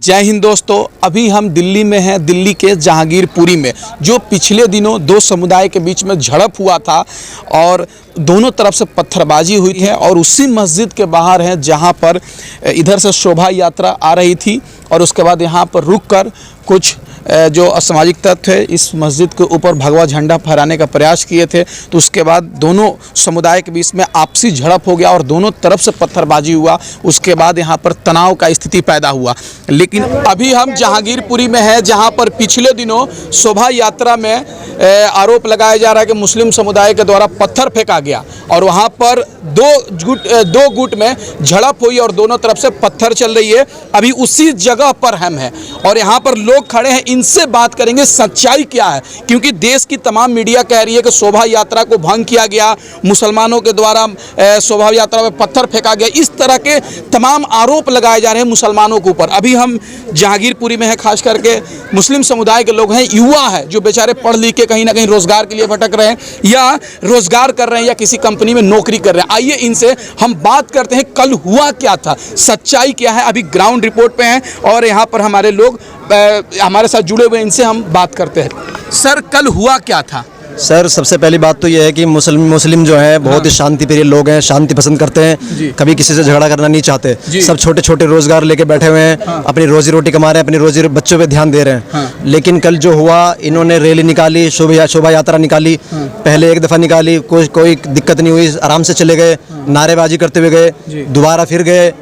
जय हिंद दोस्तों, अभी हम दिल्ली में हैं, दिल्ली के जहांगीरपुरी में, जो पिछले दिनों दो समुदाय के बीच में झड़प हुआ था और दोनों तरफ से पत्थरबाजी हुई थी। और उसी मस्जिद के बाहर हैं जहां पर इधर से शोभा यात्रा आ रही थी और उसके बाद यहां पर रुककर कुछ जो असामाजिक तत्व है इस मस्जिद के ऊपर भगवा झंडा फहराने का प्रयास किए थे। तो उसके बाद दोनों समुदाय के बीच में आपसी झड़प हो गया और दोनों तरफ से पत्थरबाजी हुआ। उसके बाद यहाँ पर तनाव का स्थिति पैदा हुआ। लेकिन अभी हम जहांगीरपुरी में हैं, जहाँ पर पिछले दिनों शोभा यात्रा में आरोप लगाया जा रहा है कि मुस्लिम समुदाय के द्वारा पत्थर फेंका गया और वहाँ पर दो गुट में झड़प हुई और दोनों तरफ से पत्थर चल रही है। अभी उसी जगह पर हम हैं और यहाँ पर लोग खड़े हैं, इनसे बात करेंगे सच्चाई क्या है, क्योंकि देश की तमाम मीडिया कह रही है कि शोभा यात्रा को भंग किया गया, मुसलमानों के द्वारा शोभा यात्रा में पत्थर फेंका गया। इस तरह के तमाम आरोप लगाए जा रहे हैं मुसलमानों के ऊपर। अभी हम जहांगीरपुरी में हैं, खास करके मुस्लिम समुदाय के लोग हैं, युवा है जो बेचारे पढ़ लिख के कहीं ना कहीं रोजगार के लिए भटक रहे हैं या रोजगार कर रहे हैं या किसी कंपनी में नौकरी कर रहे हैं। आइए इनसे हम बात करते हैं, कल हुआ क्या था, सच्चाई क्या है। अभी ग्राउंड रिपोर्ट पे हैं और यहाँ पर हमारे लोग हमारे साथ जुड़े हुए, इनसे हम बात करते हैं। सर, कल हुआ क्या था? सर, सबसे पहली बात तो ये है कि मुस्लिम जो है बहुत ही शांति प्रिय लोग हैं, शांति पसंद करते हैं, कभी किसी से झगड़ा करना नहीं चाहते। सब छोटे छोटे रोजगार लेके बैठे हुए हैं, अपनी रोजी रोटी कमा रहे हैं, अपनी रोजी बच्चों पे ध्यान दे रहे हैं। लेकिन कल जो हुआ, इन्होंने रैली निकाली, शोभा यात्रा निकाली, पहले एक दफ़ा निकाली, कोई दिक्कत नहीं हुई, आराम से चले गए, नारेबाजी करते हुए गए, दोबारा फिर गए,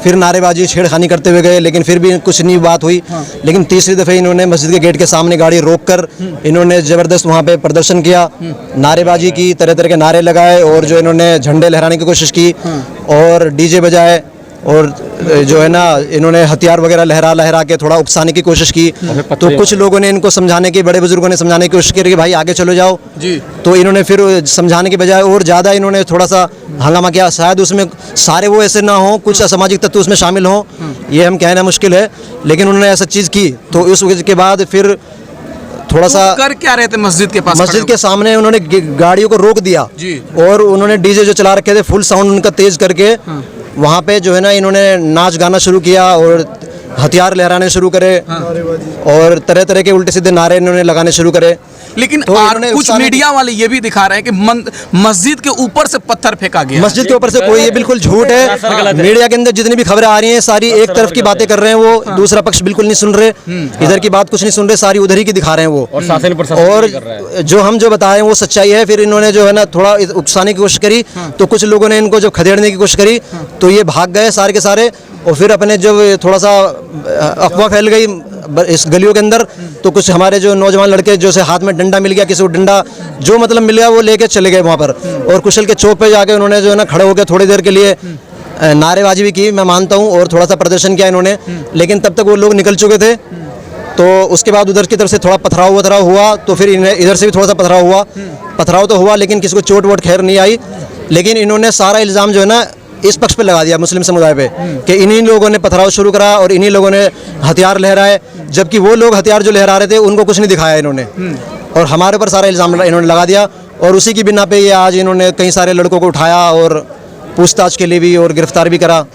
फिर नारेबाजी छेड़खानी करते हुए गए, लेकिन फिर भी कुछ नहीं बात हुई। लेकिन तीसरी दफ़े इन्होंने मस्जिद के गेट के सामने गाड़ी रोककर इन्होंने ज़बरदस्त वहाँ पे प्रदर्शन किया, नारेबाजी की, तरह तरह के नारे लगाए और जो इन्होंने झंडे लहराने की कोशिश की और डीजे बजाए और जो है ना इन्होंने हथियार वगैरह लहरा के थोड़ा उकसाने की कोशिश की। तो कुछ लोगों ने इनको समझाने की, बड़े बुजुर्गों ने समझाने की कोशिश की कि भाई आगे चलो जाओ जी। तो इन्होंने फिर समझाने के बजाय और ज़्यादा इन्होंने थोड़ा सा हंगामा किया। शायद उसमें सारे वो ऐसे ना हो, कुछ असामाजिक तत्व उसमें शामिल हों, ये हम कहना मुश्किल है, लेकिन उन्होंने ऐसा चीज़ की। तो उस वजह के बाद फिर थोड़ा सा कर क्या रहे थे मस्जिद के पास? मस्जिद के सामने उन्होंने गाड़ियों को रोक दिया जी। और उन्होंने डीजे जो चला रखे थे फुल साउंड उनका तेज करके वहाँ पे जो है ना इन्होंने नाच गाना शुरू किया और हथियार लहराने शुरू करे और तरह तरह के उल्टे सीधे नारे इन्होंने लगाने शुरू करे। लेकिन तो कुछ मीडिया वाले ये भी दिखा रहे हैं कि मस्जिद के ऊपर से पत्थर फेंका गया। मस्जिद के ऊपर से कोई, ये बिल्कुल झूठ है। मीडिया के अंदर जितनी भी खबरें आ रही हैं सारी एक तरफ की बातें कर रहे हैं, वो दूसरा पक्ष बिल्कुल नहीं सुन रहे, इधर की बात कुछ नहीं सुन रहे, सारी उधर ही की दिखा रहे हैं वो। और जो हम जो बता रहे हैं वो सच्चाई है। फिर इन्होंने जो है ना थोड़ा उकसाने की कोशिश करी, तो कुछ लोगों ने इनको जो खदेड़ने की कोशिश करी तो ये भाग गए सारे के सारे। और फिर अपने जब थोड़ा सा अफवाह फैल गई इस गलियों के अंदर, तो कुछ हमारे जो नौजवान लड़के जो से हाथ में डंडा मिल गया, किसी को डंडा जो मतलब मिल गया वो लेके चले गए वहाँ पर। और कुशल के चौक पे जाके उन्होंने जो है ना खड़े होकर थोड़ी देर के लिए नारेबाजी भी की, मैं मानता हूँ, और थोड़ा सा प्रदर्शन किया इन्होंने। लेकिन तब तक वो लोग निकल चुके थे। तो उसके बाद उधर की तरफ से थोड़ा पथराव हुआ, तो फिर इधर से भी थोड़ा सा पथराव तो हुआ, लेकिन किसी को चोट वोट खैर नहीं आई। लेकिन इन्होंने सारा इल्ज़ाम जो है ना इस पक्ष पे लगा दिया, मुस्लिम समुदाय पे, कि इन्हीं लोगों ने पथराव शुरू करा और इन्हीं लोगों ने हथियार लहराए, जबकि वो लोग हथियार जो लहरा रहे थे उनको कुछ नहीं दिखाया इन्होंने। और हमारे ऊपर सारा इल्ज़ाम इन्होंने लगा दिया और उसी की बिना पे ये आज इन्होंने कई सारे लड़कों को उठाया और पूछताछ के लिए भी और गिरफ्तार भी करा।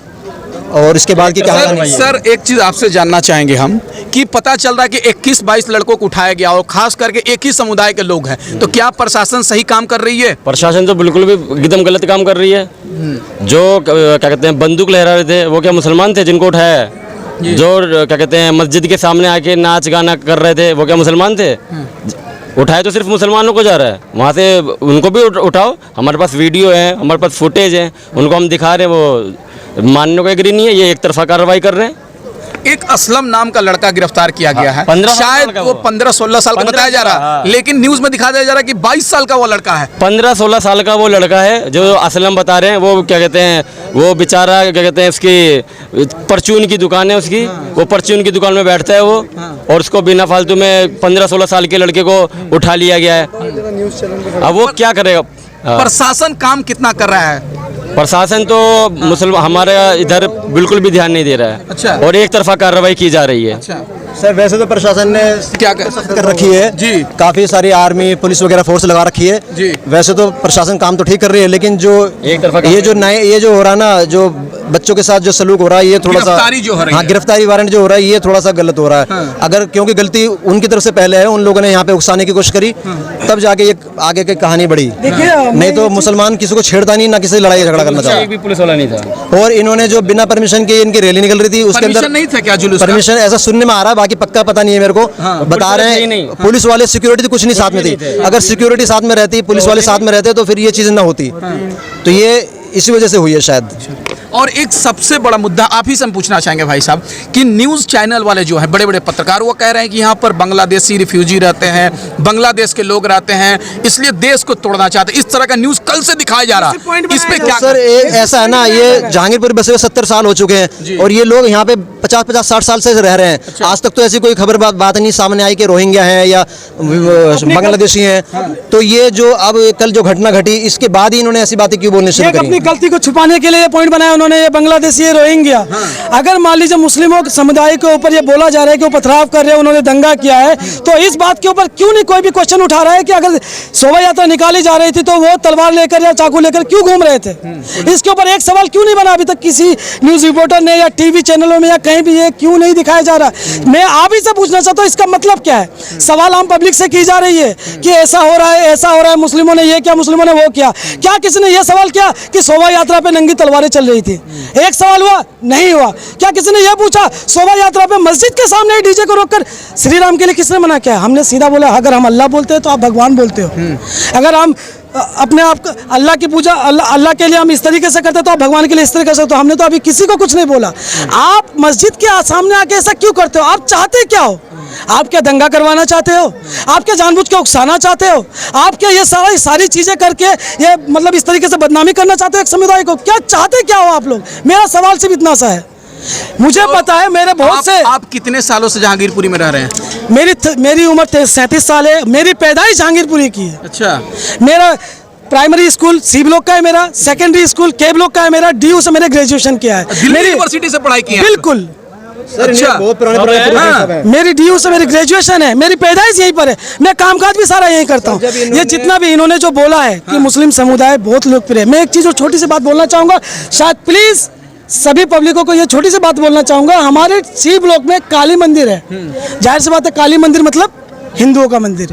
और इसके बाद की क्या सर, एक चीज़ आपसे जानना चाहेंगे हम कि पता चल रहा है कि 21-22 लड़कों को उठाया गया और खास करके एक ही समुदाय के लोग हैं, तो क्या प्रशासन सही काम कर रही है? प्रशासन तो बिल्कुल भी एकदम गलत काम कर रही है। जो क्या कहते हैं बंदूक लहरा रहे थे वो क्या मुसलमान थे जिनको उठाया है? जो क्या कहते हैं मस्जिद के सामने आके नाच गाना कर रहे थे वो क्या मुसलमान थे? उठाए तो सिर्फ मुसलमानों को जा रहा है, वहाँ से उनको भी उठाओ। हमारे पास वीडियो है, हमारे पास फुटेज है, उनको हम दिखा रहे हैं, वो मानने को एग्री नहीं है, ये एक तरफा कार्रवाई कर रहे हैं। एक असलम नाम का लड़का गिरफ्तार किया गया है, शायद वो 15-16 साल का बताया जा रहा है, लेकिन न्यूज में दिखाया जा रहा है कि 22 साल का वो लड़का है। 15-16 साल का वो लड़का है जो असलम बता रहे हैं। वो क्या कहते हैं, वो बेचारा क्या कहते हैं, उसकी परचून की दुकान है उसकी, वो परचून की दुकान में बैठता है वो, और उसको बिना फालतू में 15-16 साल के लड़के को उठा लिया गया है। अब वो क्या करेगा? प्रशासन काम कितना कर रहा है? प्रशासन तो मुसलमान हमारे इधर बिल्कुल भी ध्यान नहीं दे रहा है। अच्छा। और एक तरफा कार्रवाई की जा रही है। अच्छा। सर वैसे तो प्रशासन ने क्या कर रखी है जी। काफी सारी आर्मी पुलिस वगैरह फोर्स लगा रखी है जी। वैसे तो प्रशासन काम तो ठीक कर रही है, लेकिन जो एक तरफा काम ये जो हो रहा है ना, जो बच्चों के साथ जो सलूक हो रहा है, ये थोड़ा सा गिरफ्तारी जो हो रही है। गिरफ्तारी वारंट जो हो रहा है, ये थोड़ा सा गलत हो रहा है। अगर क्योंकि गलती उनकी तरफ से पहले है, उन लोगों ने यहाँ पे उकसाने की कोशिश करी, तब जाके ये आगे की कहानी बढ़ी। नहीं तो मुसलमान किसी को छेड़ता नहीं, ना किसी से लड़ाई झगड़ा करना चाहता। एक भी पुलिस वाला नहीं था। और इन्होंने जो बिना परमिशन के इनकी रैली निकल रही थी, उसके अंदर परमिशन नहीं था क्या जुलूस का? परमिशन ऐसा सुनने में आ रहा है, बाकी पक्का पता नहीं है मेरे को। बता रहे नहीं, नहीं। हैं पुलिस वाले सिक्योरिटी कुछ नहीं साथ में थी। अगर सिक्योरिटी साथ में रहती, पुलिस वाले साथ में रहते, तो फिर ये चीज़ ना होती। तो ये इसी वजह से हुई है शायद। और एक सबसे बड़ा मुद्दा आप ही से हम पूछना चाहेंगे भाई साहब कि न्यूज़ चैनल वाले जो हैं, बड़े बड़े पत्रकार, वो कह रहे हैं कि यहाँ पर बांग्लादेशी रिफ्यूजी रहते हैं, बांग्लादेश के लोग रहते हैं, इसलिए देश को तोड़ना चाहते हैं। इस तरह का न्यूज़ कल से दिखाया जा रहा है, इस पे क्या? सर ऐसा है ना, ये जहांगीरपुर बसे हुए 70 साल हो चुके हैं और ये लोग यहाँ पे 50-60 साल से रह रहे हैं। आज तक तो ऐसी कोई खबर बात नहीं सामने आई कि रोहिंग्या हैं या बांग्लादेशी हैं। तो ये जो अब कल जो घटना घटी, इसके बाद ही इन्होंने ऐसी बातें क्यों बोलनी शुरू करी? अपनी गलती को छुपाने के लिए ये पॉइंट बनाया उन्होंने, ये बांग्लादेशी है, रोहिंग्या। अगर मान लीजिए मुस्लिमों के समुदाय के ऊपर ये बोला जा रहा है कि वो पथराव कर रहे हैं, उन्होंने दंगा किया है, तो इस बात के ऊपर क्यों नहीं कोई भी क्वेश्चन उठा रहा है कि अगर शोभा यात्रा निकाली जा रही थी तो वो तलवार लेकर या चाकू लेकर क्यों घूम रहे थे? इसके ऊपर एक सवाल क्यों नहीं बना अभी तक किसी न्यूज रिपोर्टर ने या टीवी चैनलों में या कहीं भी? ये क्यों नहीं दिखाया जा रहा? मैं आप ही से पूछना चाहता हूँ, इसका मतलब क्या है? सवाल आम पब्लिक से की जा रही है कि ऐसा हो रहा है, ऐसा हो रहा है, मुस्लिमों ने ये किया, मुस्लिमों ने वो किया। क्या किसी ने यह सवाल किया कि शोभा यात्रा पे नंगी तलवारें चल रही थी? एक सवाल हुआ? नहीं हुआ। क्या किसी ने यह पूछा शोभा यात्रा पे मस्जिद के सामने डीजे को रोककर श्री राम के लिए किसने मना किया? हमने सीधा बोला अगर हम अल्लाह बोलते हैं तो आप भगवान बोलते हो। अगर हम अपने आप अल्लाह की पूजा अल्लाह के लिए हम इस तरीके से करते तो आप भगवान के लिए इस तरीके से। तो हमने तो अभी किसी को कुछ नहीं बोला। आप मस्जिद के सामने आके ऐसा क्यों करते हो? आप चाहते क्या हो? आप क्या दंगा करवाना चाहते हो? आप क्या जानबूझ के उकसाना चाहते हो? आप क्या ये सारी चीजें करके ये मतलब इस तरीके से बदनामी करना चाहते हो एक समुदाय को? क्या चाहते क्या हो आप लोग? मेरा सवाल सिर्फ इतना सा है। मुझे पता है मेरे बहुत से। आप कितने सालों से जहांगीरपुरी में रह रहे हैं? मेरी उम्र 37 साल है। मेरी पैदाइश जहांगीरपुरी की है। अच्छा। मेरा प्राइमरी स्कूल सी ब्लॉक का है, मेरा सेकेंडरी स्कूल के ब्लॉक का है, मेरा DU से मैंने ग्रेजुएशन किया है। दिल्ली यूनिवर्सिटी से पढ़ाई की है? बिल्कुल। अच्छा। बहुत पुराने मेरी DU से मेरी ग्रेजुएशन है, मेरी पैदाइश यहीं पर है, मैं कामकाज भी सारा यहीं करता हूँ। ये जितना भी इन्होंने जो बोला है कि मुस्लिम समुदाय बहुत लोकप्रिय है, मैं एक चीज़ और छोटी सी बात बोलना चाहूँगा, शायद प्लीज़ सभी पब्लिकों को ये छोटी सी बात बोलना चाहूँगा। हमारे सी ब्लॉक में काली मंदिर है, जाहिर सी बात है, काली मंदिर मतलब हिंदुओं का मंदिर।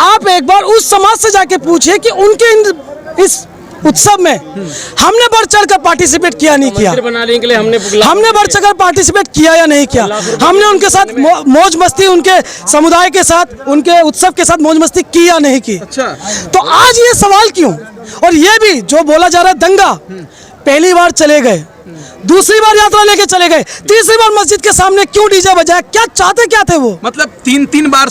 आप एक बार उस समाज से जाके पूछिए कि उनके इस उत्सव में हमने बढ़ चढ़ कर पार्टिसिपेट किया नहीं किया? बनाने के लिए हमने बढ़ चढ़ कर पार्टिसिपेट किया या नहीं किया? हमने उनके साथ मौज मस्ती, उनके समुदाय के साथ, उनके उत्सव के साथ मौज मस्ती की या नहीं की? अच्छा। तो आज ये सवाल क्यों? और ये भी जो बोला जा रहा है दंगा, पहली बार चले गए, दूसरी बार यात्रा लेके चले गए, तीसरी बार मस्जिद के सामने क्यों डीजे बजाया? क्या चाहते क्या थे वो? मतलब तीन बार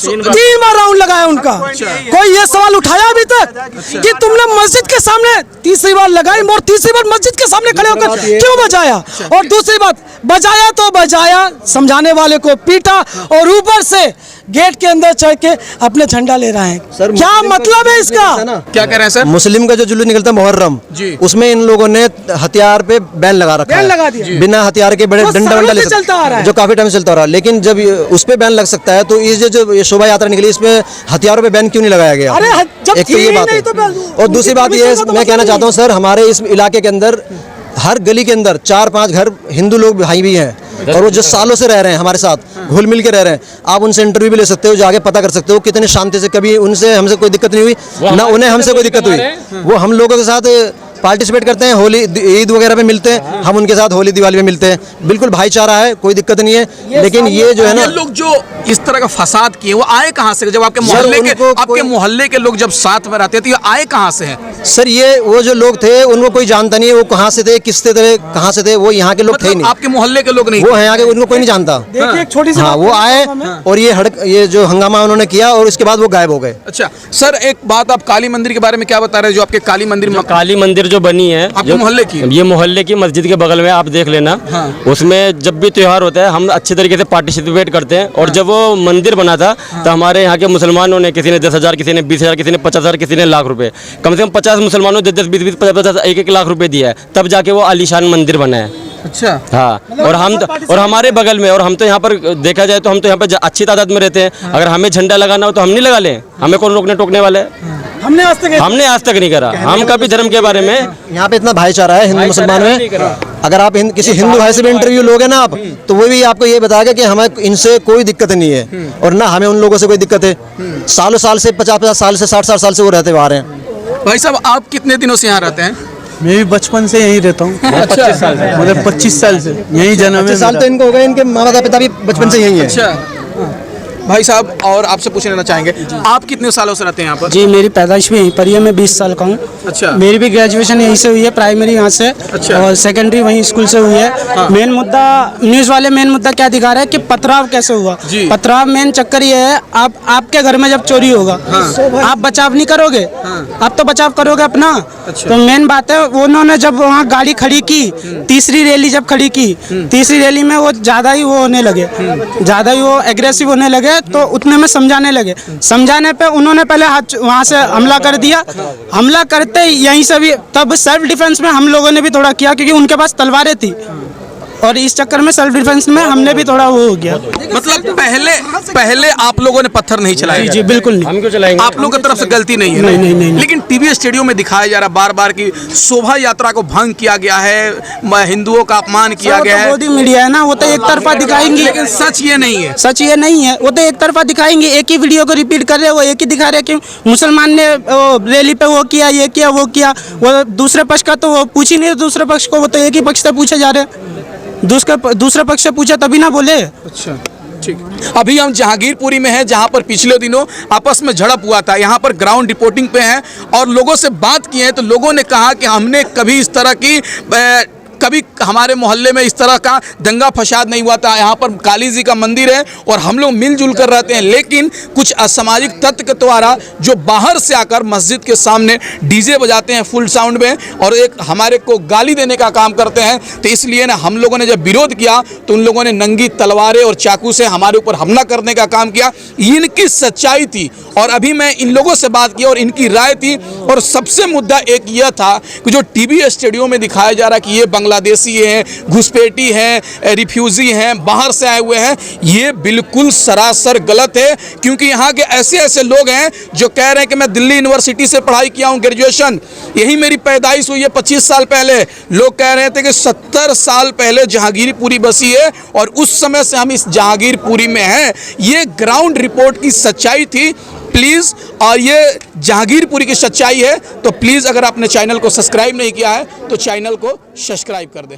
राउंड लगाया उनका। कोई ये सवाल उठाया अभी तक कि तुमने मस्जिद के सामने तीसरी बार लगाई और तीसरी बार मस्जिद के सामने खड़े होकर क्यों बजाया? और दूसरी बात, बजाया तो बजाया, समझाने वाले को पीटा और ऊपर से गेट के अंदर चढ़ के अपने झंडा ले रहे हैं। क्या मतलब है इसका? क्या कह रहे हैं सर? मुस्लिम का जो जुलूस निकलता है मुहर्रम, उसमें इन लोगों ने हथियार पे बैन लगा रखा है। बिना हथियार के बड़े डंडा वंडा ले सकते हैं, जो काफी टाइम से चलता आ रहा है। लेकिन जब उस पे बैन लग सकता है तो इस जो शोभा यात्रा निकली, इसमें हथियारों पे बैन क्यों नहीं लगाया गया? एक तो ये बात है। और दूसरी बात ये मैं कहना चाहता हूँ सर, हमारे इस इलाके के अंदर हर गली के अंदर 4-5 घर हिंदू लोग भाई भी हैं और वो जो सालों से रह रहे हैं हमारे साथ, घुल मिल के रह रहे हैं। आप उनसे इंटरव्यू भी ले सकते हो, जाके पता कर सकते हो कितने शांति से, कभी उनसे हमसे कोई दिक्कत नहीं हुई, ना उन्हें हमसे कोई दिक्कत हुई। वो हम लोगों के साथ पार्टिसिपेट करते हैं, होली ईद वगैरह पे मिलते हैं, हम उनके साथ होली दिवाली में मिलते हैं। बिल्कुल भाईचारा है, कोई दिक्कत नहीं है। लेकिन ये जो है ना, लोग जो इस तरह का फसाद किए, वो आए कहाँ से? जब आपके मोहल्ले के लोग जब साथ में रहते थे, ये आए कहाँ से हैं? सर ये वो जो लोग थे उनको कोई जानता नहीं है, वो कहाँ से थे, किससे थे, कहाँ से थे, वो यहाँ के लोग थे नहीं। आपके मोहल्ले के लोग नहीं? वो है यहाँ के, उनको कोई नहीं जानता। देखिए छोटी सी, हाँ, वो आए और ये जो हंगामा उन्होंने किया और उसके बाद वो गायब हो गए। अच्छा सर, एक बात, आप काली मंदिर के बारे में क्या बता रहे हैं? जो आपके काली मंदिर जो बनी है, आपके जो मोहल्ले की? ये मोहल्ले की मस्जिद के बगल में आप देख लेना। हाँ। उसमें जब भी त्योहार होता है हम अच्छे तरीके से पार्टिसिपेट करते हैं। और जब वो मंदिर बना था तो हमारे यहाँ के मुसलमानों ने, किसी ने 10,000, किसी ने 20,000, किसी ने 50,000, किसी ने लाख रुपए, कम से कम 50 मुसलमानों ने 10, 20, 50, 1 लाख रुपए दिया है, तब जाके वो आलीशान मंदिर बना है। अच्छा। हाँ, और हमारे बगल में, और हम तो यहाँ पर देखा जाए तो हम तो यहाँ पर अच्छी तादाद में रहते हैं। अगर हमें झंडा लगाना हो तो हम नहीं लगा लें, हमें कौन रोकने टोकने वाले है? हमने आज तक नहीं करा। हम कभी धर्म के बारे में, यहाँ पे इतना भाईचारा है हिंदू मुसलमान में। अगर आप किसी हिंदू भाई से भी इंटरव्यू लोगे ना आप, तो वो भी आपको ये बताएगा कि हमें इनसे कोई दिक्कत नहीं है और ना हमें उन लोगों से कोई दिक्कत है। सालों साल से 50-50 साल से 60-60 साल से वो रहते आ रहे हैं। भाई साहब, आप कितने दिनों से यहाँ रहते हैं? मैं भी बचपन से यहीं रहता हूँ। 25 साल से। मतलब 25 साल से यहीं जन्म है 25 साल तो इनको हो गए, इनके माता पिता भी बचपन से यहीं है। अच्छा भाई साहब, और आपसे पूछ लेना चाहेंगे, आप कितने सालों से रहते हैं यहाँ पर? जी, मेरी पैदाइश भी यहीं पर ही है, मैं 20 साल का हूँ। अच्छा। मेरी भी ग्रेजुएशन यहीं से हुई है, प्राइमरी यहाँ से। अच्छा। और सेकेंडरी वहीं स्कूल से हुई है। हाँ। मेन मुद्दा, न्यूज़ वाले मेन मुद्दा क्या दिखा रहे हैं कि पथराव कैसे हुआ। जी। पथराव मेन चक्कर ये है, आपके घर में जब चोरी होगा, आप बचाव नहीं करोगे, आप तो बचाव करोगे अपना। अच्छा। तो मेन बात है, उन्होंने जब वहाँ गाड़ी खड़ी की, तीसरी रैली जब खड़ी की, तीसरी रैली में वो ज़्यादा ही वो होने लगे, ज़्यादा ही वो एग्रेसिव होने लगे, तो उतने में समझाने लगे। समझाने पे उन्होंने पहले हाथ वहाँ से हमला कर दिया। हमला करते यहीं से भी, तब सेल्फ डिफेंस में हम लोगों ने भी थोड़ा किया, क्योंकि उनके पास तलवारें थी, और इस चक्कर में सेल्फ डिफेंस में हमने भी थोड़ा वो हो गया। मतलब पहले आप लोगों ने पत्थर नहीं चलाए? जी बिल्कुल नहीं। हम क्यों चलाएंगे? आप लोगों की तरफ से गलती नहीं है? नहीं। लेकिन टीवी स्टूडियो में दिखाया जा रहा बार बार कि शोभा यात्रा को भंग किया गया है, हिंदुओं का अपमान किया गया है। मोदी मीडिया है ना, वो तो एक तरफा दिखाएंगे। लेकिन सच ये नहीं है। सच ये नहीं है, वो तो एक तरफा दिखाएंगे, एक ही वीडियो को रिपीट कर रहे हैं, वो एक ही दिखा रहे हैं कि मुसलमान ने रैली पे वो किया, ये किया, वो किया। वो दूसरे पक्ष का तो वो पूछ ही नहीं, दूसरे पक्ष को वो तो एक ही पक्ष से पूछे जा रहे हैं। दूसरे पक्ष से पूछा तभी ना बोले। अच्छा, ठीक। अभी हम जहांगीरपुरी में हैं, जहां पर पिछले दिनों आपस में झड़प हुआ था। यहां पर ग्राउंड रिपोर्टिंग पे हैं और लोगों से बात की है, तो लोगों ने कहा कि हमने कभी इस तरह की कभी हमारे मोहल्ले में इस तरह का दंगा फसाद नहीं हुआ था। यहाँ पर काली जी का मंदिर है और हम लोग मिलजुल कर रहते हैं, लेकिन कुछ असामाजिक तत्व के द्वारा जो बाहर से आकर मस्जिद के सामने डीजे बजाते हैं फुल साउंड में और एक हमारे को गाली देने का काम करते हैं। तो इसलिए ना हम लोगों ने जब विरोध किया तो उन लोगों ने नंगी तलवारें और चाकू से हमारे ऊपर हमला करने का काम किया। इनकी सच्चाई थी और अभी मैं इन लोगों से बात की और इनकी राय थी। और सबसे मुद्दा एक यह था कि जो टीवी स्टूडियो में दिखाया जा रहा कि ये बांग्लादेशी हैं, घुसपैठी हैं, रिफ्यूजी हैं, बाहर से आए हुए हैं, ये बिल्कुल सरासर गलत है। क्योंकि यहाँ के ऐसे ऐसे लोग हैं जो कह रहे हैं कि मैं दिल्ली यूनिवर्सिटी से पढ़ाई किया हूँ, ग्रेजुएशन, यही मेरी पैदाइश हुई है 25 साल पहले। लोग कह रहे थे कि 70 साल पहले जहांगीरपुरी बसी है और उस समय से हम इस जहांगीरपुरी में हैं। ये ग्राउंड रिपोर्ट की सच्चाई थी प्लीज़, और ये जहांगीरपुरी की सच्चाई है। तो प्लीज़ अगर आपने चैनल को सब्सक्राइब नहीं किया है तो चैनल को सब्सक्राइब कर दें।